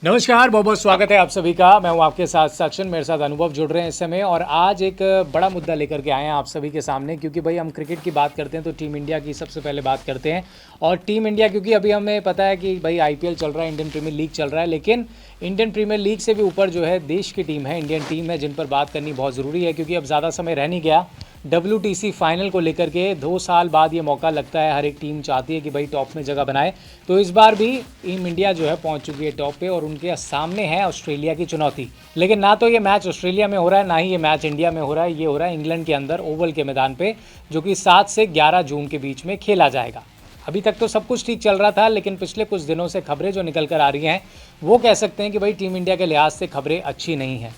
नमस्कार, बहुत बहुत स्वागत है आप सभी का। मैं हूं आपके साथ सचिन, मेरे साथ अनुभव जुड़ रहे हैं इस समय। और आज एक बड़ा मुद्दा लेकर के आए हैं आप सभी के सामने, क्योंकि भाई हम क्रिकेट की बात करते हैं तो टीम इंडिया की सबसे पहले बात करते हैं। और टीम इंडिया, क्योंकि अभी हमें पता है कि भाई आईपीएल चल रहा है, इंडियन प्रीमियर लीग चल रहा है, लेकिन इंडियन प्रीमियर लीग से भी ऊपर जो है देश की टीम है, इंडियन टीम है, जिन पर बात करनी बहुत ज़रूरी है। क्योंकि अब ज़्यादा समय रह नहीं गया WTC फाइनल को लेकर के। 2 साल बाद ये मौका लगता है, हर एक टीम चाहती है कि भाई टॉप में जगह बनाए। तो इस बार भी टीम इंडिया जो है पहुंच चुकी है टॉप पे, और उनके सामने है ऑस्ट्रेलिया की चुनौती। लेकिन ना तो ये मैच ऑस्ट्रेलिया में हो रहा है, ना ही ये मैच इंडिया में हो रहा है। ये हो रहा है इंग्लैंड के अंदर ओवल के मैदान पे, जो कि 7 से 11 जून के बीच में खेला जाएगा। अभी तक तो सब कुछ ठीक चल रहा था, लेकिन पिछले कुछ दिनों से खबरें जो निकल कर आ रही हैं, वो कह सकते हैं कि भाई टीम इंडिया के लिहाज से खबरें अच्छी नहीं हैं।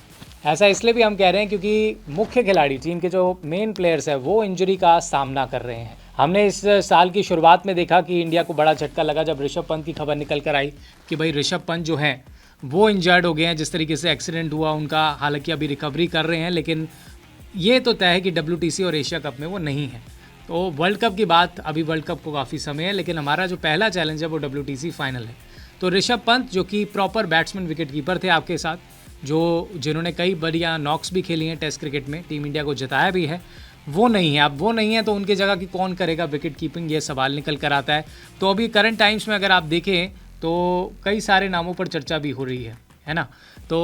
ऐसा इसलिए भी हम कह रहे हैं क्योंकि मुख्य खिलाड़ी, टीम के जो मेन प्लेयर्स हैं, वो इंजरी का सामना कर रहे हैं। हमने इस साल की शुरुआत में देखा कि इंडिया को बड़ा झटका लगा जब ऋषभ पंत की खबर निकल कर आई कि भाई ऋषभ पंत जो हैं वो इंजर्ड हो गए हैं। जिस तरीके से एक्सीडेंट हुआ उनका, हालांकि अभी रिकवरी कर रहे हैं, लेकिन ये तो तय है कि WTC और एशिया कप में वो नहीं है। तो वर्ल्ड कप की बात, अभी वर्ल्ड कप को काफ़ी समय है, लेकिन हमारा जो पहला चैलेंज है वो WTC फाइनल है। तो ऋषभ पंत, जो कि प्रॉपर बैट्समैन, विकेट कीपर थे आपके साथ, जिन्होंने कई बढ़िया नॉक्स भी खेली हैं टेस्ट क्रिकेट में, टीम इंडिया को जिताया भी है, वो नहीं है। अब वो नहीं है तो उनकी जगह की कौन करेगा विकेट कीपिंग, ये सवाल निकल कर आता है। तो अभी करंट टाइम्स में अगर आप देखें तो कई सारे नामों पर चर्चा भी हो रही है ना। तो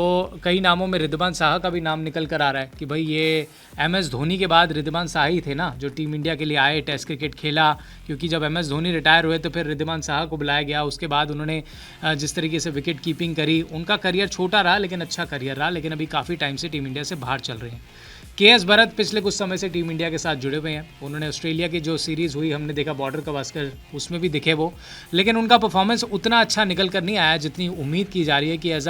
कई नामों में रिद्धमान साहा का भी नाम निकल कर आ रहा है कि भाई ये MS धोनी के बाद रिद्धमान साहा ही थे ना जो टीम इंडिया के लिए आए, टेस्ट क्रिकेट खेला। क्योंकि जब MS धोनी रिटायर हुए तो फिर रिद्धमान साहा को बुलाया गया। उसके बाद उन्होंने जिस तरीके से विकेट कीपिंग करी, उनका करियर छोटा रहा लेकिन अच्छा करियर रहा, लेकिन अभी काफ़ी टाइम से टीम इंडिया से बाहर चल रहे हैं। KS भरत पिछले कुछ समय से टीम इंडिया के साथ जुड़े हुए हैं। उन्होंने ऑस्ट्रेलिया की जो सीरीज़ हुई, हमने देखा बॉर्डर गवास्कर, उसमें भी दिखे वो, लेकिन उनका परफॉर्मेंस उतना अच्छा निकल कर नहीं आया जितनी उम्मीद की जा रही है कि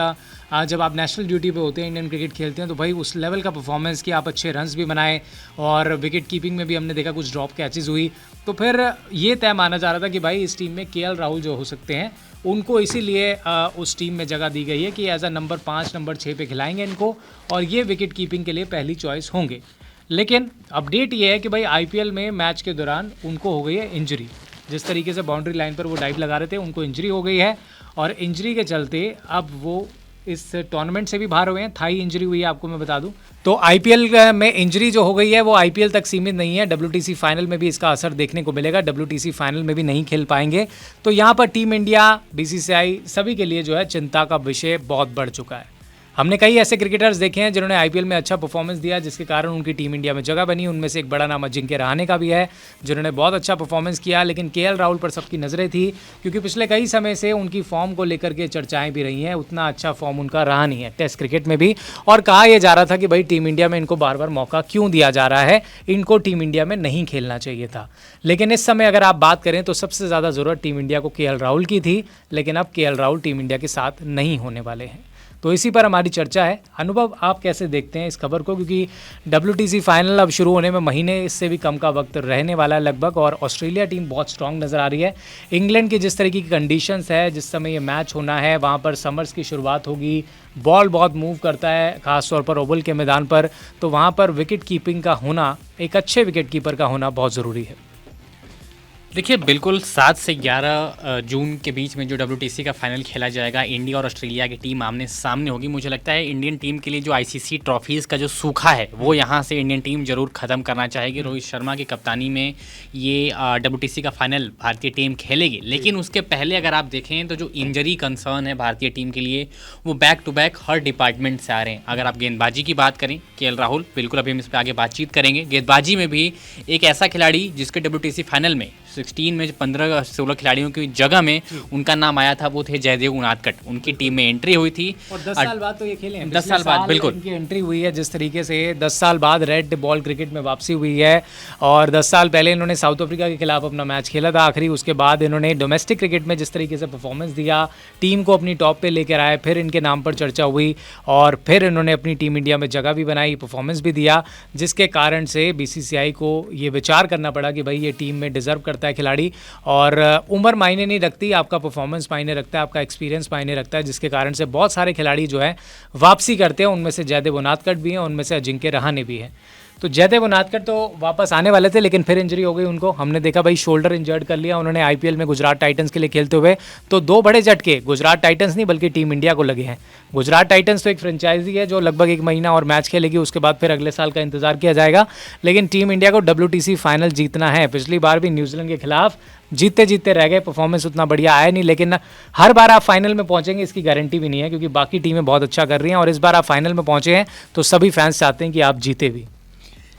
जब आप नेशनल ड्यूटी पे होते हैं, इंडियन क्रिकेट खेलते हैं, तो भाई उस लेवल का परफॉर्मेंस कि आप अच्छे रन्स भी बनाए। और विकेट कीपिंग में भी हमने देखा कुछ ड्रॉप कैचेज़ हुई। तो फिर ये तय माना जा रहा था कि भाई इस टीम में KL राहुल जो हो सकते हैं, उनको इसीलिए उस टीम में जगह दी गई है कि एज नंबर 5 नंबर 6 पे खिलाएंगे इनको, और ये विकेट कीपिंग के लिए पहली चॉइस होंगे। लेकिन अपडेट ये है कि भाई IPL में मैच के दौरान उनको हो गई है इंजरी। जिस तरीके से बाउंड्री लाइन पर वो डाइव लगा रहे थे, उनको इंजरी हो गई है, और इंजरी के चलते अब वो इस टूर्नामेंट से भी बाहर हुए हैं। थाई इंजरी हुई है, आपको मैं बता दूं। तो IPL में इंजरी जो हो गई है वो IPL तक सीमित नहीं है, WTC फाइनल में भी इसका असर देखने को मिलेगा। WTC फाइनल में भी नहीं खेल पाएंगे। तो यहाँ पर टीम इंडिया, BCCI सभी के लिए जो है चिंता का विषय बहुत बढ़ चुका है। हमने कई ऐसे क्रिकेटर्स देखे हैं जिन्होंने IPL में अच्छा परफॉर्मेंस दिया, जिसके कारण उनकी टीम इंडिया में जगह बनी। उनमें से एक बड़ा नाम अजिंक्य रहाणे का भी है, जिन्होंने बहुत अच्छा परफॉर्मेंस किया। लेकिन KL राहुल पर सबकी नज़रें थी, क्योंकि पिछले कई समय से उनकी फॉर्म को लेकर के चर्चाएं भी रही हैं। उतना अच्छा फॉर्म उनका रहा नहीं है टेस्ट क्रिकेट में भी, और कहा यह जा रहा था कि भाई टीम इंडिया में इनको बार बार मौका क्यों दिया जा रहा है, इनको टीम इंडिया में नहीं खेलना चाहिए था। लेकिन इस समय अगर आप बात करें तो सबसे ज़्यादा ज़रूरत टीम इंडिया को KL राहुल की थी, लेकिन अब KL राहुल टीम इंडिया के साथ नहीं होने वाले हैं। तो इसी पर हमारी चर्चा है। अनुभव, आप कैसे देखते हैं इस खबर को? क्योंकि WTC फाइनल अब शुरू होने में महीने इससे भी कम का वक्त रहने वाला है लगभग, और ऑस्ट्रेलिया टीम बहुत स्ट्रांग नज़र आ रही है। इंग्लैंड की जिस तरीके की कंडीशंस है, जिस समय ये मैच होना है, वहाँ पर समर्स की शुरुआत होगी, बॉल बहुत मूव करता है, खासतौर पर ओवल के मैदान पर। तो वहाँ पर विकेट कीपिंग का होना, एक अच्छे विकेट कीपर का होना बहुत ज़रूरी है। देखिए, बिल्कुल 7 से 11 जून के बीच में जो WTC का फाइनल खेला जाएगा, इंडिया और ऑस्ट्रेलिया की टीम आमने सामने होगी। मुझे लगता है इंडियन टीम के लिए जो ICC ट्रॉफीज़ का जो सूखा है, वो यहाँ से इंडियन टीम जरूर ख़त्म करना चाहेगी। रोहित शर्मा की कप्तानी में ये WTC का फाइनल भारतीय टीम खेलेगी। लेकिन उसके पहले अगर आप देखें तो जो इंजरी कंसर्न है भारतीय टीम के लिए, वो बैक टू बैक हर डिपार्टमेंट से आ रहे हैं। अगर आप गेंदबाजी की बात करें, KL राहुल, बिल्कुल अभी हम इस पर आगे बातचीत करेंगे। गेंदबाजी में भी एक ऐसा खिलाड़ी जिसके WTC फाइनल में 16 में 15-16 खिलाड़ियों की जगह में उनका नाम आया था, वो थे जयदेव उनादकट। उनकी टीम में एंट्री हुई थी, और 10 साल बाद तो ये खेले हैं। 10 साल बाद बिल्कुल इनकी एंट्री हुई है। जिस तरीके से 10 साल बाद रेड बॉल क्रिकेट में वापसी हुई है, और 10 साल पहले इन्होंने साउथ अफ्रीका के खिलाफ अपना मैच खेला था आखिरी। उसके बाद इन्होंने डोमेस्टिक क्रिकेट में जिस तरीके से परफॉर्मेंस दिया, टीम को अपनी टॉप पे लेकर आए, फिर इनके नाम पर चर्चा हुई, और फिर इन्होंने अपनी टीम इंडिया में जगह भी बनाई, परफॉर्मेंस भी दिया, जिसके कारण से BCCI को ये विचार करना पड़ा कि भाई ये टीम में डिजर्व करता है खिलाड़ी। और उम्र मायने नहीं रखती, आपका परफॉर्मेंस मायने रखता है, आपका एक्सपीरियंस मायने रखता है, जिसके कारण से बहुत सारे खिलाड़ी जो है वापसी करते हैं। उनमें से जयदेव उनादकट भी हैं, उनमें से अजिंक्य रहाणे भी हैं। तो जयदेव उनादकर तो वापस आने वाले थे, लेकिन फिर इंजरी हो गई उनको। हमने देखा भाई शोल्डर इंजर्ड कर लिया उन्होंने आईपीएल में गुजरात टाइटंस के लिए खेलते हुए। तो दो बड़े झटके गुजरात टाइटंस नहीं बल्कि टीम इंडिया को लगे हैं। गुजरात टाइटंस तो एक फ्रेंचाइजी है जो लगभग 1 महीना और मैच खेलेगी, उसके बाद फिर अगले साल का इंतजार किया जाएगा। लेकिन टीम इंडिया को WTC फाइनल जीतना है। पिछली बार भी न्यूजीलैंड के खिलाफ जीतते जीतते रह गए, परफॉर्मेंस उतना बढ़िया आया नहीं, लेकिन हर बार आप फाइनल में पहुंचेंगे इसकी गारंटी भी नहीं है, क्योंकि बाकी टीमें बहुत अच्छा कर रही हैं और इस बार आप फाइनल में पहुंचे हैं तो सभी फैंस चाहते हैं कि आप जीते भी।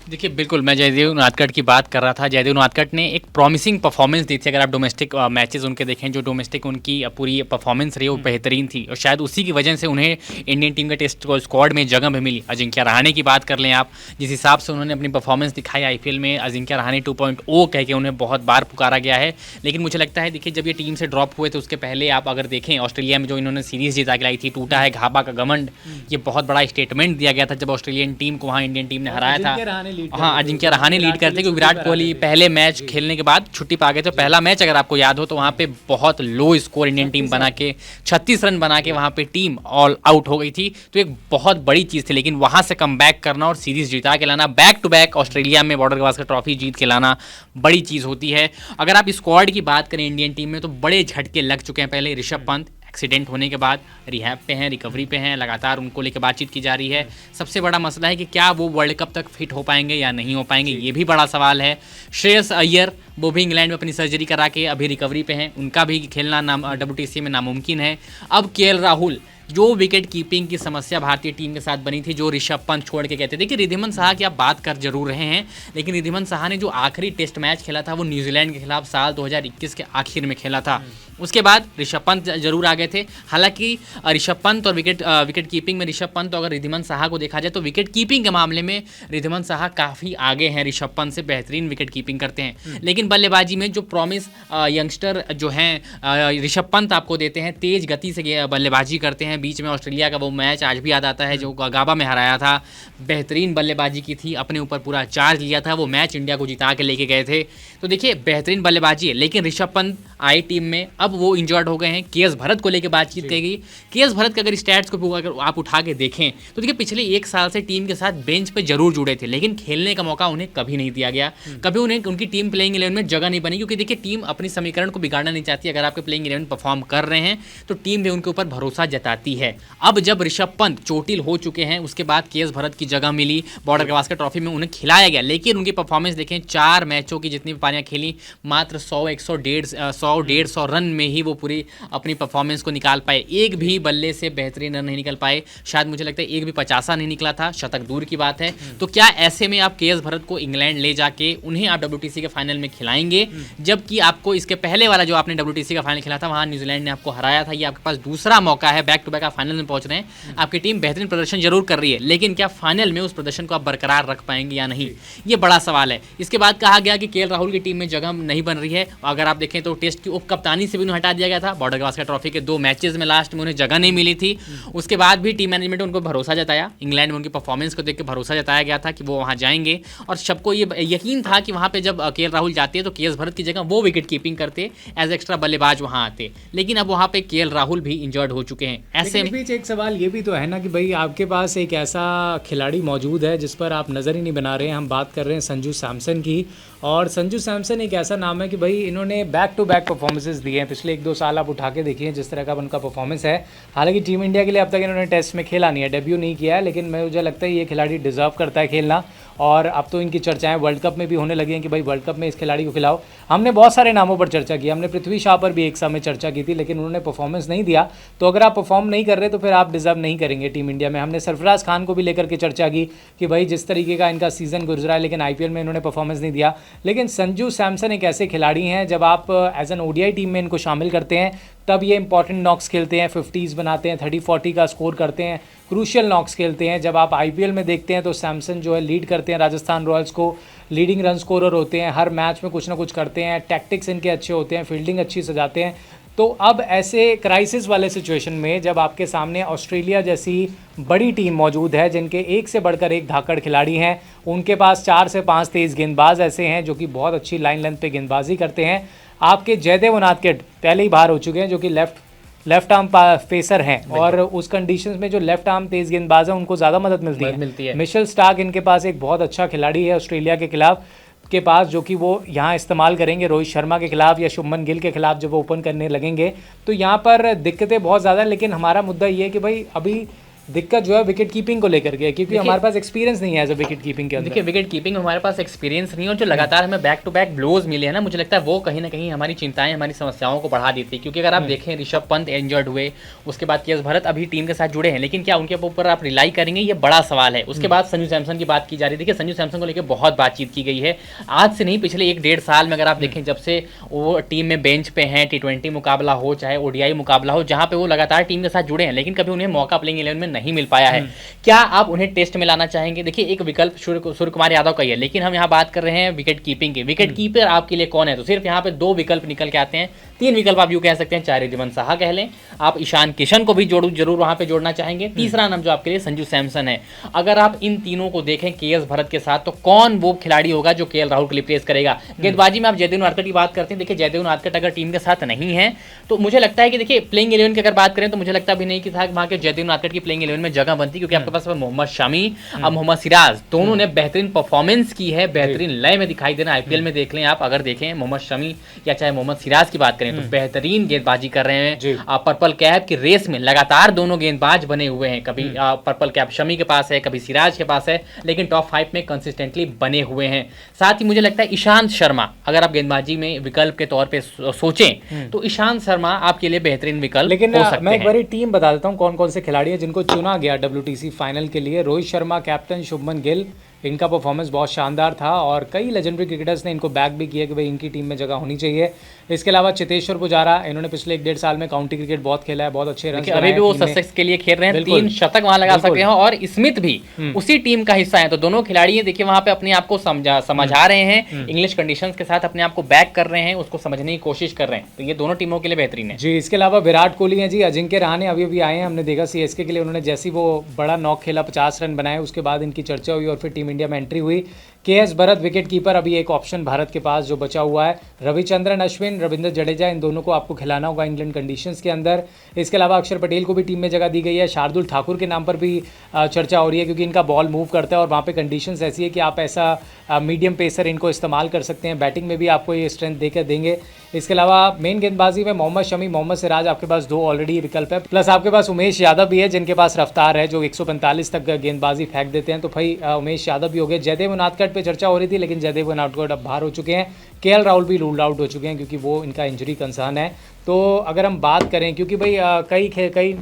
देखिए बिल्कुल, मैं जयदेव उनादकर की बात कर रहा था। जयदेव उनादकर ने एक प्रॉमिसिंग परफॉर्मेंस दी थी। अगर आप डोमेस्टिक मैचेस उनके देखें, जो डोमेस्टिक उनकी पूरी परफॉर्मेंस रही वो बेहतरीन थी, और शायद उसी की वजह से उन्हें इंडियन टीम के टेस्ट स्क्वाड में जगह भी मिली। अजिंक्य रहाणे की बात कर लें आप, जिस हिसाब से उन्होंने अपनी परफॉर्मेंस दिखाई आईपीएल में, अजिंक्य रहाणे 2.0 कह के उन्हें बहुत बार पुकारा गया है। लेकिन मुझे लगता है, देखिए जब ये टीम से ड्रॉप हुए थे उसके पहले आप अगर देखें ऑस्ट्रेलिया में जो इन्होंने सीरीज़ जीता के लाई थी, टूटा है घाबा का घमंड, ये बहुत बड़ा स्टेटमेंट दिया गया था जब ऑस्ट्रेलियन टीम को वहाँ इंडियन टीम ने हराया था। हाँ, अजिंक्य रहाणे लीड करते, क्योंकि विराट कोहली पहले मैच खेलने के बाद छुट्टी पा गए थे। पहला मैच अगर आपको याद हो तो वहाँ पे बहुत लो स्कोर इंडियन टीम बना के 36 रन बना के वहाँ पे टीम ऑल आउट हो गई थी। तो एक बहुत बड़ी चीज़ थी, लेकिन वहाँ से कम बैक करना और सीरीज जिता के लाना, बैक टू बैक ऑस्ट्रेलिया में बॉर्डर गवास्कर ट्रॉफी जीत के लाना बड़ी चीज़ होती है। अगर आप स्क्वाड की बात करें इंडियन टीम में, तो बड़े झटके लग चुके हैं। पहले ऋषभ पंत एक्सीडेंट होने के बाद रिहैब पे हैं, रिकवरी पे हैं, लगातार उनको लेकर बातचीत की जा रही है। सबसे बड़ा मसला है कि क्या वो वर्ल्ड कप तक फिट हो पाएंगे या नहीं हो पाएंगे, ये भी बड़ा सवाल है। श्रेयस अय्यर, वो भी इंग्लैंड में अपनी सर्जरी करा के अभी रिकवरी पे हैं, उनका भी खेलना WTC में नामुमकिन है। अब KL राहुल, जो विकेट कीपिंग की समस्या भारतीय टीम के साथ बनी थी, जो ऋषभ पंत छोड़ के कहते थे कि रिद्धिमान साहा की आप बात कर जरूर रहे हैं, लेकिन रिद्धिमान साहा ने जो आखिरी टेस्ट मैच खेला था वो न्यूजीलैंड के खिलाफ साल 2021 के आखिर में खेला था। उसके बाद ऋषभ पंत जरूर आ गए थे। हालांकि ऋषभ पंत और विकेट कीपिंग में ऋषभ पंत, अगर रिद्धिमान साहा को देखा जाए तो विकेट कीपिंग के मामले में रिद्धिमान साहा काफ़ी आगे हैं, ऋषभ पंत से बेहतरीन विकेट कीपिंग करते हैं। लेकिन बल्लेबाजी में जो प्रॉमिस यंगस्टर जो हैं ऋषभ पंत आपको देते हैं, तेज गति से बल्लेबाजी करते हैं। बीच में ऑस्ट्रेलिया का वो मैच आज भी याद आता है जो गाबा में हराया था, बेहतरीन बल्लेबाजी की थी, अपने ऊपर पूरा चार्ज लिया था, वो मैच इंडिया को जिता के लेके गए थे। तो देखिए बेहतरीन बल्लेबाजी है, लेकिन ऋषभ पंत आए टीम में, अब वो इंजर्ड हो गए हैं। KS भरत को लेकर बातचीत की गई। KS भरत के अगर स्टैट्स को अगर आप उठा के देखें तो देखिए पिछले 1 साल से टीम के साथ बेंच पे जरूर जुड़े थे, लेकिन खेलने का मौका उन्हें कभी नहीं दिया गया, कभी उन्हें उनकी टीम प्लेइंग 11 में जगह नहीं बनी, क्योंकि देखिए टीम अपनी समीकरण को बिगाड़ना नहीं चाहती। अगर आपके प्लेइंग 11 परफॉर्म कर रहे हैं तो टीम भी उनके ऊपर भरोसा जताती है। अब जब ऋषभ पंत चोटिल हो चुके हैं, उसके बाद KS भरत की जगह मिली, बॉर्डर गवास्कर ट्रॉफी में उन्हें खिलाया गया, लेकिन उनकी परफॉर्मेंस देखें, 4 मैचों की जितनी पारियां खेली, मात्र 100-150 रन में ही वो पूरी अपनी परफॉर्मेंस को निकाल पाए। एक भी बल्ले से बेहतरीन रन नहीं निकल पाए, शायद मुझे लगता है एक भी 50 नहीं निकला था, शतक दूर की बात है। तो क्या ऐसे में आप KS भरत को इंग्लैंड ले जाके उन्हें आप WTC के फाइनल में खिलाएंगे, जबकि आपको इसके पहले वाला जो आपने WTC का फाइनल खेला था वहाँ न्यूजीलैंड ने आपको हराया था। ये आपके पास दूसरा मौका है, बैक टू बैक आप फाइनल में पहुंच रहे हैं, आपकी टीम बेहतरीन प्रदर्शन जरूर कर रही है, लेकिन क्या फाइनल में उस प्रदर्शन को आप बरकरार रख पाएंगे या नहीं, ये बड़ा सवाल है। इसके बाद कहा गया कि KL राहुल की टीम में जगह नहीं बन रही है। अगर आप देखें तो टेस्ट की उप कप्तानी से भी उन्हें हटा दिया गया था, बॉर्डर गवास्कर ट्रॉफी के 2 मैचेस में लास्ट में उन्हें जगह नहीं मिली थी। उसके बाद भी टीम मैनेजमेंट ने उनको भरोसा जताया, इंग्लैंड में उनकी परफॉर्मेंस को देख के भरोसा जताया गया था कि वो वहाँ जाएंगे, और सबको ये यकीन था कि वहाँ पे जब KL राहुल जाते हैं तो KS भरत की जगह वो विकेट कीपिंग करते, एज एक्स्ट्रा बल्लेबाज वहाँ आते। लेकिन अब वहाँ पे KL राहुल भी इंजर्ड हो चुके हैं। ऐसे में बीच एक सवाल ये भी तो है ना कि भाई आपके पास एक ऐसा खिलाड़ी मौजूद है जिस पर आप नज़र ही नहीं बना रहे हैं। हम बात कर रहे हैं संजू सैमसन की, और संजू सैमसन एक ऐसा नाम है कि भाई इन्होंने बैक टू बैक परफॉर्मेंसेस दिए हैं। पिछले 1-2 साल आप उठा के देखिए जिस तरह का उनका परफॉर्मेंस है। हालांकि टीम इंडिया के लिए अब तक इन्होंने टेस्ट में खेला नहीं है, डेब्यू नहीं किया है, लेकिन मुझे लगता है ये खिलाड़ी डिजर्व करता है खेलना। और अब तो इनकी चर्चाएं वर्ल्ड कप में भी होने लगी हैं कि भाई वर्ल्ड कप में इस खिलाड़ी को खिलाओ। हमने बहुत सारे नामों पर चर्चा की, हमने पृथ्वी शॉ पर भी एक समय चर्चा की थी, लेकिन उन्होंने परफॉर्मेंस नहीं दिया। तो अगर आप परफॉर्म नहीं कर रहे तो फिर आप डिजर्व नहीं करेंगे टीम इंडिया में। हमने सरफराज खान को भी लेकर के चर्चा की कि भाई जिस तरीके का इनका सीजन गुजरा है, लेकिन IPL में इन्होंने परफॉर्मेंस नहीं दिया। लेकिन संजू सैमसन एक ऐसे खिलाड़ी हैं, जब आप एज एन ODI टीम में इनको शामिल करते हैं तब ये इंपॉर्टेंट नॉक्स खेलते हैं, 50s बनाते हैं, 30-40 का स्कोर करते हैं, क्रूशियल नॉक्स खेलते हैं। जब आप IPL में देखते हैं तो सैमसन जो है लीड करते हैं राजस्थान रॉयल्स को, लीडिंग रन स्कोरर होते हैं, हर मैच में कुछ ना कुछ करते हैं, टैक्टिक्स इनके अच्छे होते हैं, फील्डिंग अच्छी सजाते हैं। तो अब ऐसे क्राइसिस वाले सिचुएशन में जब आपके सामने ऑस्ट्रेलिया जैसी बड़ी टीम मौजूद है, जिनके एक से बढ़कर एक धाकड़ खिलाड़ी हैं, उनके पास 4 से 5 तेज़ गेंदबाज ऐसे हैं जो कि बहुत अच्छी लाइन लेंथ पे गेंदबाजी करते हैं। आपके जयदेव उनादकर पहले ही बाहर हो चुके हैं, जो कि लेफ्ट लेफ्ट आर्म पेसर हैं और उस कंडीशंस में जो लेफ्ट आर्म तेज गेंदबाज है उनको ज़्यादा मदद मिलती है। मिशेल स्टार्क इनके पास एक बहुत अच्छा खिलाड़ी है ऑस्ट्रेलिया के खिलाफ के पास, जो कि वो यहाँ इस्तेमाल करेंगे रोहित शर्मा के खिलाफ या शुभमन गिल के खिलाफ जब वो ओपन करने लगेंगे। तो यहाँ पर दिक्कतें बहुत ज़्यादा, लेकिन हमारा मुद्दा ये है कि भाई अभी दिक्कत जो है विकेट कीपिंग को लेकर के, क्योंकि हमारे पास एक्सपीरियंस नहीं है एज अ विकेट कीपिंग के अंदर। देखिए विकेट कीपिंग में हमारे पास एक्सपीरियंस नहीं है और जो लगातार हमें बैक टू बैक ब्लोज मिले हैं ना, मुझे लगता है वो कहीं ना कहीं हमारी चिंताएं, हमारी समस्याओं को बढ़ा देती है। क्योंकि अगर आप देखें ऋषभ पंत इंजर्ड हुए, उसके बाद केएस भरत अभी टीम के साथ जुड़े हैं, लेकिन क्या उनके ऊपर आप रिलाई करेंगे, ये बड़ा सवाल है। उसके बाद संजू सैमसन की बात की जा रही थी कि संजू सैमसन को लेकर बहुत बातचीत की गई है, आज से नहीं पिछले 1-1.5 साल में। अगर आप देखें जब से वो टीम में बेंच पे हैं, T20 मुकाबला हो चाहे ODI मुकाबला हो, जहां पे वो लगातार टीम के साथ जुड़े हैं, लेकिन कभी उन्हें मौका प्लेइंग 11 में नहीं मिल पाया है। क्या आप उन्हें टेस्ट में लाना चाहेंगे? देखिए एक विकल्प सूर्य कुमार यादव का ही है, लेकिन हम यहाँ बात कर रहे हैं विकेट कीपिंग के। विकेट कीपर आपके लिए कौन है? तो सिर्फ यहाँ पे 2 विकल्प निकल के आते हैं, 3 विकल्प आप यूँ कह सकते हैं, चाहे रिद्धिमान साहा कह लें, आप ईशान किशन को भी जरूर वहाँ पे जोड़ना चाहेंगे। तीसरा नाम जो आपके लिए संजू सैमसन है। अगर आप इन तीनों को देखें केएस भरत के साथ, तो कौन वो खिलाड़ी होगा जो केएल राहुल को रिप्लेस करेगा? गेंदबाजी में आप जयदेव उनादकट की बात करते हैं, देखिए जयदेव उनादकट अगर टीम के साथ नहीं है तो मुझे लगता है कि देखिए प्लेइंग 11 की अगर बात करें तो मुझे लगता भी नहीं कि था वहाँ के जयदेव उनादकट की प्लेइंग 11 में जगह बनती, क्योंकि आपके पास मोहम्मद शमी और मोहम्मद सिराज दोनों ने बेहतरीन परफॉर्मेंस की है, बेहतरीन लय में दिखाई देना। आईपीएल में देख लें आप, अगर देखें मोहम्मद शमी या चाहे मोहम्मद सिराज की बात करें तो बेहतरीन गेंदबाजी कर रहे हैं। पर्पल कैप की रेस में लगातार दोनों गेंदबाज बने हुए हैं, कभी पर्पल कैप शमी के पास है, कभी सिराज के पास है, लेकिन टॉप 5 में कंसिस्टेंटली बने हुए हैं। साथ ही मुझे लगता है ईशांत शर्मा, अगर आप गेंदबाजी में विकल्प के तौर पे सोचें तो ईशांत शर्मा आपके लिए बेहतरीन विकल्प लेकिन हो सकते हैं। मैं एक बार टीम बता देता हूँ कौन कौन से खिलाड़ी हैं जिनको चुना गया WTC फाइनल के लिए। रोहित शर्मा कैप्टन, शुभमन गिल, इनका परफॉर्मेंस बहुत शानदार था और कई लेजेंडरी क्रिकेटर्स ने इनको बैक भी किया कि भाई इनकी टीम में जगह होनी चाहिए। इसके अलावा चेतेश्वर पुजारा, इन्होंने पिछले 1-1.5 साल में काउंटी क्रिकेट बहुत खेला है, बहुत अच्छे रन अभी भी वो ससेक्स के लिए खेल रहे हैं, 3 शतक वहां लगा सकते हैं और स्मिथ भी उसी टीम का हिस्सा है। तो दोनों खिलाड़ी देखिए वहां पे अपने आप को समझा रहे हैं, इंग्लिश कंडीशंस के साथ अपने आप को बैक कर रहे हैं, उसको समझने की कोशिश कर रहे हैं। तो ये दोनों टीमों के लिए बेहतरीन है जी। इसके अलावा विराट कोहली हैं जी, अजिंक्य रहाणे अभी अभी आए हैं, हमने देखा CSK के लिए उन्होंने जैसी वो बड़ा नॉक खेला, 50 रन बनाए, उसके बाद इनकी चर्चा हुई और फिर टीम इंडिया में एंट्री हुई। केएस भरत विकेट कीपर, अभी एक ऑप्शन भारत के पास जो बचा हुआ है। रविचंद्रन अश्विन, रविंद्र जडेजा, इन दोनों को आपको खिलाना होगा इंग्लैंड कंडीशंस के अंदर। इसके अलावा अक्षर पटेल को भी टीम में जगह दी गई है। शार्दुल ठाकुर के नाम पर भी चर्चा हो रही है, क्योंकि इनका बॉल मूव करता है और वहाँ पे कंडीशंस ऐसी है कि आप ऐसा मीडियम पेसर इनको इस्तेमाल कर सकते हैं, बैटिंग में भी आपको ये स्ट्रेंथ देकर देंगे। इसके अलावा मेन गेंदबाजी में मोहम्मद शमी, मोहम्मद सिराज, आपके पास 2 ऑलरेडी विकल्प है, प्लस आपके पास उमेश यादव भी है जिनके पास रफ्तार है, जो 145 तक गेंदबाजी फेंक देते हैं। तो भाई उमेश यादव भी हो गए। जयदेव उनादकट पे चर्चा हो रही थी, लेकिन जयदेव उनादकट अब बाहर हो चुके हैं। केएल राहुल भी रूल आउट हो चुके हैं क्योंकि वो इनका इंजरी कंसर्न है। तो अगर हम बात करें, क्योंकि भाई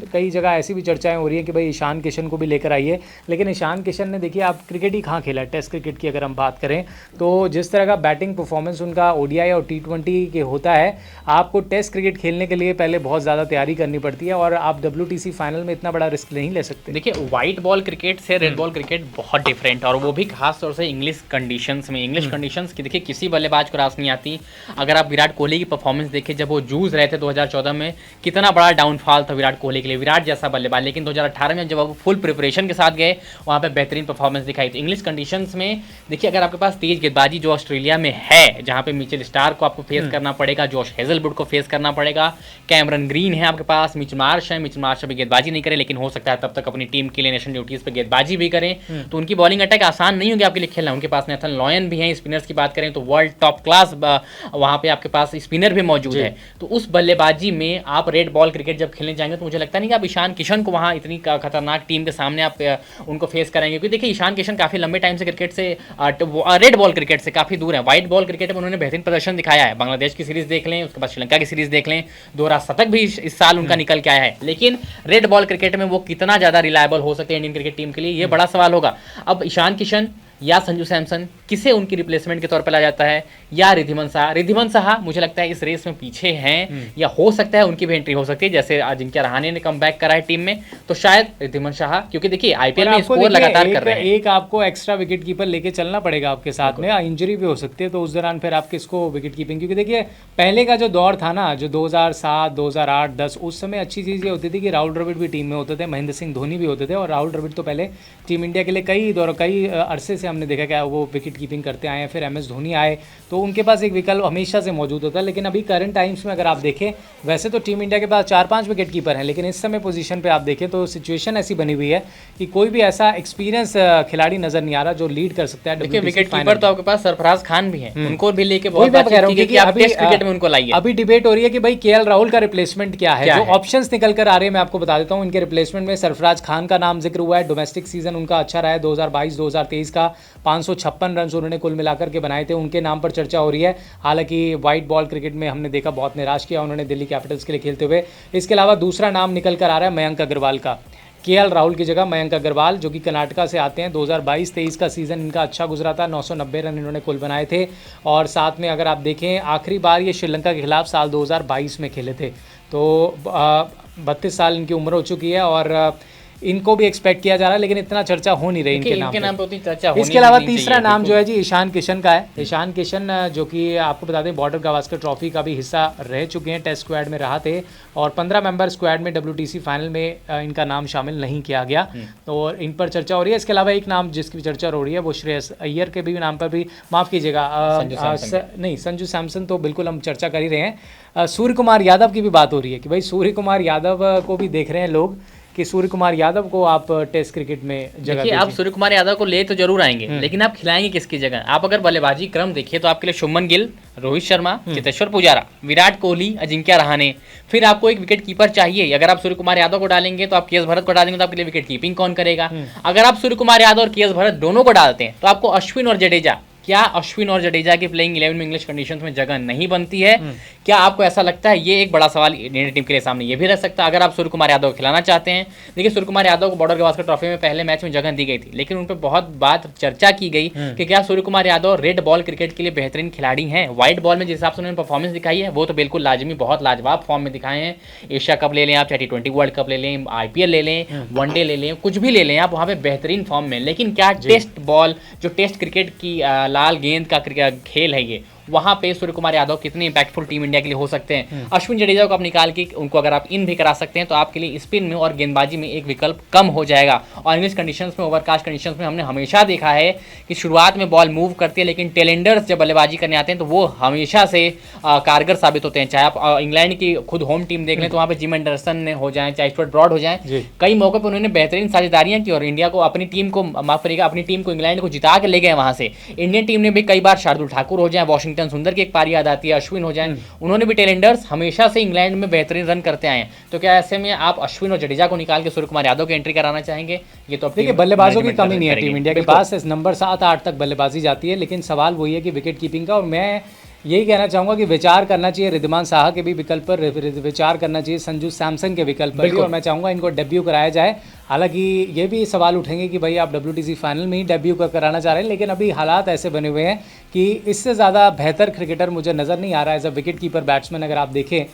कई जगह ऐसी भी चर्चाएं हो रही हैं कि भाई ईशान किशन को भी लेकर आइए, लेकिन ईशान किशन ने देखिए आप क्रिकेट ही कहाँ खेला है, टेस्ट क्रिकेट की अगर हम बात करें तो जिस तरह का बैटिंग परफॉर्मेंस उनका ODI और T20 के होता है, आपको टेस्ट क्रिकेट खेलने के लिए पहले बहुत ज़्यादा तैयारी करनी पड़ती है और आप WTC फाइनल में इतना बड़ा रिस्क नहीं ले सकते। देखिए व्हाइट बॉल क्रिकेट से रेड बॉल क्रिकेट बहुत डिफरेंट, और वो भी खास तौर से इंग्लिश कंडीशंस में। इंग्लिश कंडीशंस की देखिए किसी बल्लेबाज को रास नहीं आती। अगर आप विराट कोहली की परफॉर्मेंस देखें, जब वो जूझ रहे थे 2014 में, कितना बड़ा डाउनफॉल था विराट कोहली के लिए, विराट जैसा बल्लेबाज, लेकिन 2018 में जब वो फुल प्रिपरेशन के साथ गए वहाँ पे बेहतरीन परफॉर्मेंस दिखाई। तो इंग्लिश कंडीशंस में देखिए अगर आपके पास तेज गेंदबाजी जो ऑस्ट्रेलिया में है, जहाँ पे मिचेल स्टार्क को आपको फेस करना पड़ेगा, जॉश हेजलवुड को फेस करना पड़ेगा, कैमरन ग्रीन है आपके पास, मिचेल मार्श है। मिचेल मार्श अभी गेंदबाजी नहीं करे, लेकिन हो सकता है तब तक अपनी टीम के लिए नेशनल ड्यूटीज पे गेंदबाजी भी करें, तो उनकी बॉलिंग अटैक आसान नहीं होगी आपके लिए खेलना। उनके पास नेथन लॉयन भी है। स्पिनर्स की बात करें तो वर्ल्ड टॉप क्लास वहाँ पे आपके पास स्पिनर भी मौजूद है। तो उस बल्लेबाजी में आप रेड बॉल क्रिकेट जब खेलने जाएंगे तो मुझे लगता नहीं कि आप ईशान किशन को वहाँ इतनी खतरनाक टीम के सामने आप उनको फेस करेंगे, क्योंकि देखिए ईशान किशन काफी लंबे टाइम से क्रिकेट से रेड बॉल क्रिकेट से काफी दूर है। व्हाइट बॉल क्रिकेट में उन्होंने बेहतरीन प्रदर्शन दिखाया है, बांग्लादेश की सीरीज देख लें, उसके बाद श्रीलंका की सीरीज देख लें, 2 शतक भी इस साल उनका निकल के आया है। लेकिन रेड बॉल क्रिकेट में वो कितना ज्यादा रिलायबल हो सकते हैं इंडियन क्रिकेट टीम के लिए, ये बड़ा सवाल होगा। अब ईशान किशन या संजू सैमसन, किसे उनकी रिप्लेसमेंट के तौर पर लाया जाता है, या रिद्धिमान साहा। रिद्धिमान साहा मुझे लगता है इस रेस में पीछे हैं, या हो सकता है उनकी भी एंट्री हो सकती है, जैसे अजिंक्य रहाणे ने कम बैक करा है टीम में, तो शायद रिद्धिमान साहा, क्योंकि देखिए आईपीएल में स्कोर लगातार कर रहे हैं। एक आपको एक्स्ट्रा विकेट कीपर लेके चलना पड़ेगा आपके साथ में, इंजरी भी हो सकती है, तो उस दौरान फिर आप किसको विकेट कीपिंग, क्योंकि देखिए पहले का जो दौर था ना, जो 2007, 2008, 10, उस समय अच्छी चीज़ ये होती थी कि राहुल द्रविड़ भी टीम में होते थे, महेंद्र सिंह धोनी भी होते थे, और राहुल द्रविड़ तो पहले टीम इंडिया के लिए कई अरसे से हमने देखा कि वो विकेट कीपिंग करते आए हैं, फिर MS धोनी आए, तो उनके पास एक विकल्प हमेशा से मौजूद होता है। लेकिन अभी करंट टाइम्स में अगर आप देखें, वैसे तो टीम इंडिया के पास 4-5 विकेट कीपर हैं, लेकिन इस समय पोजीशन पे आप देखें तो सिचुएशन ऐसी बनी हुई है कि कोई भी ऐसा एक्सपीरियंस खिलाड़ी नजर नहीं आ रहा जो लीड कर सकता है। देखिए विकेट कीपर तो आपके पास सरफराज खान भी हैं, उनको भी लेके बहुत बातचीत की गई कि आप टेस्ट क्रिकेट में उनको लाइए। अभी डिबेट हो रही है कि भाई KL राहुल का रिप्लेसमेंट क्या है। जो ऑप्शंस निकल कर आ रहे हैं मैं आपको बता देता हूं। इनके रिप्लेसमेंट में सरफराज खान का नाम जिक्र हुआ है। डोमेस्टिक सीजन उनका अच्छा रहा है 2022-2023 का, 556 रन उन्होंने कुल मिलाकर के बनाए थे, उनके नाम पर चर्चा हो रही है। हालांकि वाइट बॉल क्रिकेट में हमने देखा बहुत निराश किया उन्होंने दिल्ली कैपिटल्स के लिए खेलते हुए। इसके अलावा दूसरा नाम निकल कर आ रहा है मयंक अग्रवाल का। KL राहुल की जगह मयंक अग्रवाल, जो कि कर्नाटका से आते हैं। 2022-23 का सीज़न इनका अच्छा गुजरा था, 990 रन इन्होंने कुल बनाए थे। और साथ में अगर आप देखें आखिरी बार ये श्रीलंका के खिलाफ साल 2022 में खेले थे। तो 32 साल इनकी उम्र हो चुकी है और इनको भी एक्सपेक्ट किया जा रहा है, लेकिन इतना चर्चा हो नहीं रही इनके नाम पे। उतनी चर्चा होनी इसके अलावा नहीं तीसरा चाहिए, नाम जो है जी ईशान किशन का है। ईशान किशन जो कि आपको बता दें बॉर्डर गावस्कर ट्रॉफी का भी हिस्सा रह चुके हैं, टेस्ट स्क्वाड में रहा थे और 15 मेंबर स्क्वाड में WTC फाइनल में इनका नाम शामिल नहीं किया गया, तो इन पर चर्चा हो रही है। इसके अलावा एक नाम जिसकी चर्चा हो रही है वो श्रेयस अय्यर के भी नाम पर भी, माफ़ कीजिएगा नहीं संजू सैमसन तो बिल्कुल हम चर्चा कर ही रहे हैं। सूर्य कुमार यादव की भी बात हो रही है कि भाई सूर्य कुमार यादव को भी देख रहे हैं लोग कि सूर्य कुमार यादव को आप टेस्ट क्रिकेट में जगह देखिए। आप सूर्य कुमार यादव को ले तो जरूर आएंगे, लेकिन आप खिलाएंगे किसकी जगह? आप अगर बल्लेबाजी क्रम देखिए तो आपके लिए शुभमन गिल, रोहित शर्मा, चेतेश्वर पुजारा, विराट कोहली, अजिंक्य रहाणे, फिर आपको एक विकेट कीपर चाहिए। अगर आप सूर्य कुमार यादव को डालेंगे तो आप KS भरत को डालेंगे तो आपके लिए विकेट कीपिंग कौन करेगा? अगर आप सूर्य कुमार यादव और KS भरत दोनों को डालते हैं तो आपको अश्विन और जडेजा, क्या अश्विन और जडेजा की प्लेइंग 11 में इंग्लिश कंडीशंस में जगह नहीं बनती है? क्या आपको ऐसा लगता है? ये एक बड़ा सवाल इंडियन टीम के लिए सामने ये भी रह सकता है। अगर आप सूर्य कुमार यादव को खिलाना चाहते हैं, देखिए सूर्य कुमार यादव को बॉर्डर गावस्कर ट्रॉफी में पहले मैच में जगह दी गई थी, लेकिन उन पर बहुत बात चर्चा की गई कि क्या Surya Kumar Yadav red ball cricket के लिए बेहतरीन खिलाड़ी हैं। व्हाइट बॉल में जिस हिसाब से उन्होंने परफॉर्मेंस दिखाई है वो तो बिल्कुल लाजमी, बहुत लाजवाब फॉर्म में दिखाए हैं। एशिया कप ले लें आप, चाहे T20 वर्ल्ड कप ले लें, IPL ले लें, वनडे ले लें, कुछ भी ले लें आप, वहाँ पे बेहतरीन फॉर्म में। लेकिन क्या टेस्ट बॉल, जो टेस्ट क्रिकेट की लाल गेंद का खेल है, ये वहां पे सूर्य कुमार यादव कितने इंपैक्टफुल टीम इंडिया के लिए हो सकते हैं? अश्विन जडेजा को आप निकाल के उनको अगर आप इन भी करा सकते हैं तो आपके लिए स्पिन में और गेंदबाजी में एक विकल्प कम हो जाएगा। और इंग्लिश कंडीशंस में, ओवरकास्ट कंडीशंस में हमने हमेशा देखा है कि शुरुआत में बॉल मूव करती है, लेकिन टेलेंडर्स जब बल्लेबाजी करने आते हैं तो वो हमेशा से कारगर साबित होते हैं। चाहे आप इंग्लैंड की खुद होम टीम देख लें तो वहाँ पे जिम एंडरसन ने हो जाए, चाहे स्टुअर्ट ब्रॉड हो जाए, कई मौके पर उन्होंने बेहतरीन साझेदारियां की और इंडिया को, अपनी टीम को, माफ करिएगा, अपनी टीम को, इंग्लैंड को जिता के ले गए वहां से। इंडियन टीम ने भी कई बार शार्दुल ठाकुर हो जाए, वॉशिंगटन सुंदर की एक पारी याद आती है, अश्विन हो जाए, उन्होंने भी टेलेंडर्स हमेशा से इंग्लैंड में बेहतरीन रन करते आए हैं। तो क्या ऐसे में आप अश्विन और जडेजा को निकाल के सूर्य कुमार यादव की एंट्री कराना चाहेंगे? ये तो देखिए बल्लेबाजों की कमी नहीं है टीम इंडिया के पास, नंबर 7-8 तक बल्लेबाजी जाती है, लेकिन सवाल वही है कि विकेट कीपिंग का। और मैं यही कहना चाहूँगा कि विचार करना चाहिए रिद्धिमान साहा के भी विकल्प पर, विचार करना चाहिए संजू सैमसन के विकल्प पर भी, और मैं चाहूँगा इनको डेब्यू कराया जाए। हालांकि ये भी सवाल उठेंगे कि भाई आप WTC फाइनल में ही डेब्यू कराना चाह रहे हैं, लेकिन अभी हालात ऐसे बने हुए हैं कि इससे ज़्यादा बेहतर क्रिकेटर मुझे नज़र नहीं आ रहा है as a wicket keeper batsman अगर आप देखें।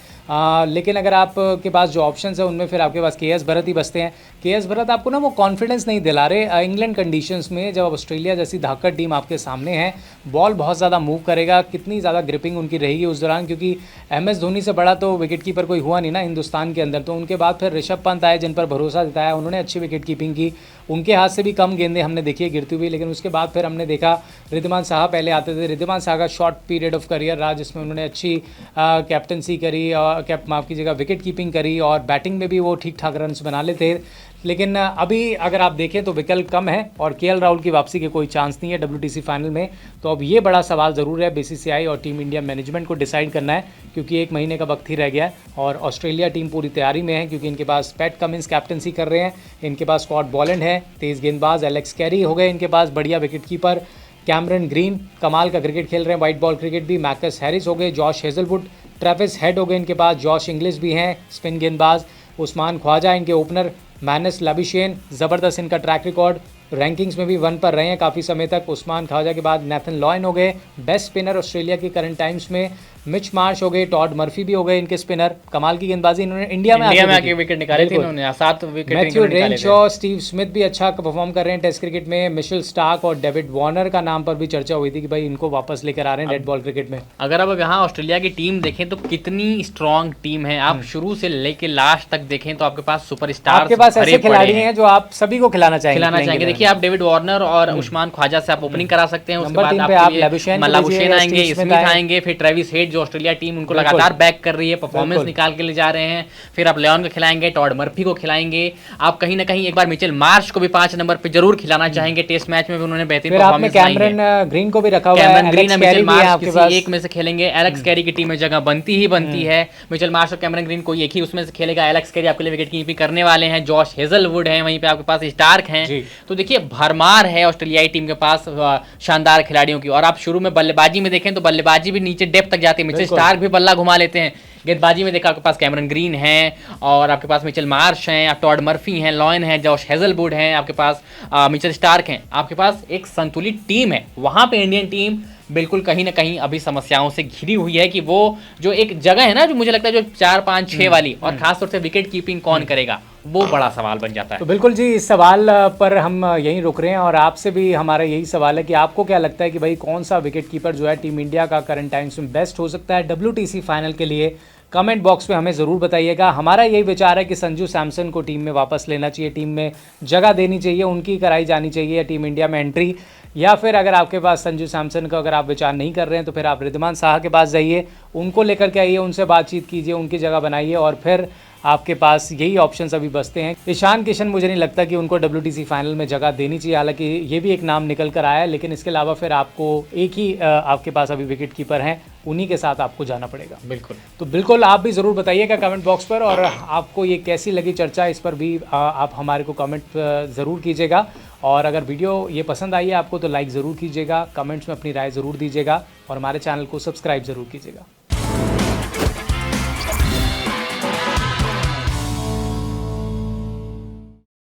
लेकिन अगर आपके पास जो ऑप्शंस है उनमें फिर आपके पास KS भरत ही बचते हैं। KS भरत आपको ना वो कॉन्फिडेंस नहीं दिला रहे इंग्लैंड कंडीशंस में, जब ऑस्ट्रेलिया जैसी धाकड़ टीम आपके सामने है, बॉल बहुत ज़्यादा मूव करेगा, कितनी ज़्यादा ग्रिपिंग उनकी रहेगी उस दौरान, क्योंकि MS धोनी से बड़ा तो विकेट कीपर कोई हुआ नहीं ना हिंदुस्तान के अंदर। तो उनके बाद फिर ऋषभ पंत आए जिन पर भरोसा जताया, उन्होंने अच्छी विकेट कीपिंग की, उनके हाथ से भी कम गेंदें हमने देखी है गिरती हुई। लेकिन उसके बाद फिर हमने देखा रिद्धिमान साहा पहले आते थे, रिद्धिमान साहा का शॉर्ट पीरियड ऑफ करियर रहा जिसमें उन्होंने अच्छी कैप्टनसी करी और माफ़ कीजिएगा विकेट कीपिंग करी, और बैटिंग में भी वो ठीक ठाक रन्स बना लेते। लेकिन अभी अगर आप देखें तो विकल्प कम है और KL राहुल की वापसी के कोई चांस नहीं है WTC फाइनल में। तो अब ये बड़ा सवाल ज़रूर है BCCI और टीम इंडिया मैनेजमेंट को डिसाइड करना है, क्योंकि 1 महीने का वक्त ही रह गया है और ऑस्ट्रेलिया टीम पूरी तैयारी में है, क्योंकि इनके पास पैट कमिंस कैप्टनसी कर रहे हैं, इनके पास स्कॉट बॉलैंड है तेज़ गेंदबाज, एलेक्स कैरी हो गए इनके पास बढ़िया विकेट कीपर, कैमरन ग्रीन कमाल का क्रिकेट खेल रहे हैं, वाइट बॉल क्रिकेट भी, मैकस हैरिस हो गए, जॉश हेजलवुड, ट्रेविस हेड हो गए इनके पास, जॉश इंग्लिश भी हैं स्पिन गेंदबाज, उस्मान ख्वाजा इनके ओपनर, मैनस लाबिशेन, ज़बरदस्त इनका ट्रैक रिकॉर्ड, रैंकिंग्स में भी 1 पर रहे हैं काफ़ी समय तक। उस्मान ख्वाजा के बाद नेथन लॉयन हो गए बेस्ट स्पिनर ऑस्ट्रेलिया के करंट टाइम्स में, मिच मार्श हो गए, टॉड मर्फी भी हो गए इनके स्पिनर, कमाल की गेंदबाजी इन्होंने इंडिया में आके विकेट निकाले थे इन्होंने, 7 wicket Matthew Renshaw, Steve Smith भी अच्छा परफॉर्म कर रहे हैं टेस्ट क्रिकेट में। मिशेल स्टार्क और डेविड वार्नर का नाम पर भी चर्चा हुई थी कि भाई इनको वापस लेकर आ रहे हैं रेड बॉल क्रिकेट में। अगर अब यहाँ ऑस्ट्रेलिया की टीम देखें तो कितनी स्ट्रांग टीम है, आप शुरू से लेके लास्ट तक देखें तो आपके पास सुपरस्टार, आपके पास ऐसे खिलाड़ी हैं जो आप सभी को खिलाना चाहेंगे। देखिए आप डेविड वार्नर और उस्मान ख्वाजा से आप ओपनिंग करा सकते हैं, उसके बाद आप लाबुशेन आएंगे, स्मिथ आएंगे, फिर ट्रेविस हेड जो ऑस्ट्रेलिया टीम उनको लगातार बैक कर रही है, परफॉर्मेंस निकाल के ले जा रहे हैं, फिर आप लियोन को खिलाएंगे, टॉड मर्फी को खिलाएंगे, आप कहीं ना कहीं एक बार मिचेल मार्श को भी 5 नंबर पे जरूर खिलाना चाहेंगे, टेस्ट मैच में भी उन्होंने बेहतरीन परफॉर्मेंस दिखाई है। कैमरन ग्रीन को भी रखा हुआ है, कैमरन ग्रीन, मिचेल मार्श किसी एक में से खेलेंगे, एलेक्स कैरी की टीम में जगह बनती ही बनती है, मिचेल मार्श और कैमरन ग्रीन कोई एक ही उसमें से खेलेगा, एलेक्स कैरी आपके लिए विकेट कीपिंग करने वाले हैं, जॉश हेजलवुड है, वहीं पे आपके पास स्टार्क हैं, तो देखिए भरमार है ऑस्ट्रेलियाई टीम के पास शानदार खिलाड़ियों की। और आप शुरू में बल्लेबाजी में देखें तो बल्लेबाजी भी नीचे डेप्थ तक जाती है, मिचेल स्टार्क भी बल्ला घुमा लेते हैं, गेंदबाजी में देखा आपके पास कैमरन ग्रीन है और आपके पास मिचेल मार्श हैं, आप टॉड मर्फी हैं, लॉयन है, जॉश हेजलवुड हैं, आपके पास मिचेल स्टार्क हैं, आपके पास एक संतुलित टीम है। वहां पे इंडियन टीम बिल्कुल कहीं ना कहीं अभी समस्याओं से घिरी हुई है कि वो जो एक जगह है ना, जो मुझे लगता है जो 4, 5, 6 वाली, और खासतौर से विकेट कीपिंग कौन करेगा, वो बड़ा सवाल बन जाता है। तो बिल्कुल जी, इस सवाल पर हम यहीं रुक रहे हैं और आपसे भी हमारा यही सवाल है कि आपको क्या लगता है कि भाई कौन सा विकेट कीपर जो है टीम इंडिया का करंट टाइम्स में बेस्ट हो सकता है WTC फाइनल के लिए? कमेंट बॉक्स में हमें ज़रूर बताइएगा। हमारा यही विचार है कि संजू सैमसन को टीम में वापस लेना चाहिए, टीम में जगह देनी चाहिए, उनकी कराई जानी चाहिए टीम इंडिया में एंट्री। या फिर अगर आपके पास संजू सैमसन का अगर आप विचार नहीं कर रहे हैं तो फिर आप रिद्धिमान साहा के पास जाइए, उनको लेकर के आइए, उनसे बातचीत कीजिए, उनकी जगह बनाइए और फिर आपके पास यही ऑप्शंस अभी बचते हैं। ईशान किशन मुझे नहीं लगता कि उनको WTC फाइनल में जगह देनी चाहिए, हालांकि ये भी एक नाम निकल कर आया है, लेकिन इसके अलावा फिर आपको एक ही आपके पास अभी विकेट कीपर हैं, उन्हीं के साथ आपको जाना पड़ेगा। बिल्कुल, तो बिल्कुल आप भी ज़रूर बताइएगा कमेंट बॉक्स पर, और आपको ये कैसी लगी चर्चा, इस पर भी आप हमारे को कमेंट ज़रूर कीजिएगा। और अगर वीडियो ये पसंद आई है आपको तो लाइक ज़रूर कीजिएगा, कमेंट्स में अपनी राय ज़रूर दीजिएगा और हमारे चैनल को सब्सक्राइब ज़रूर कीजिएगा।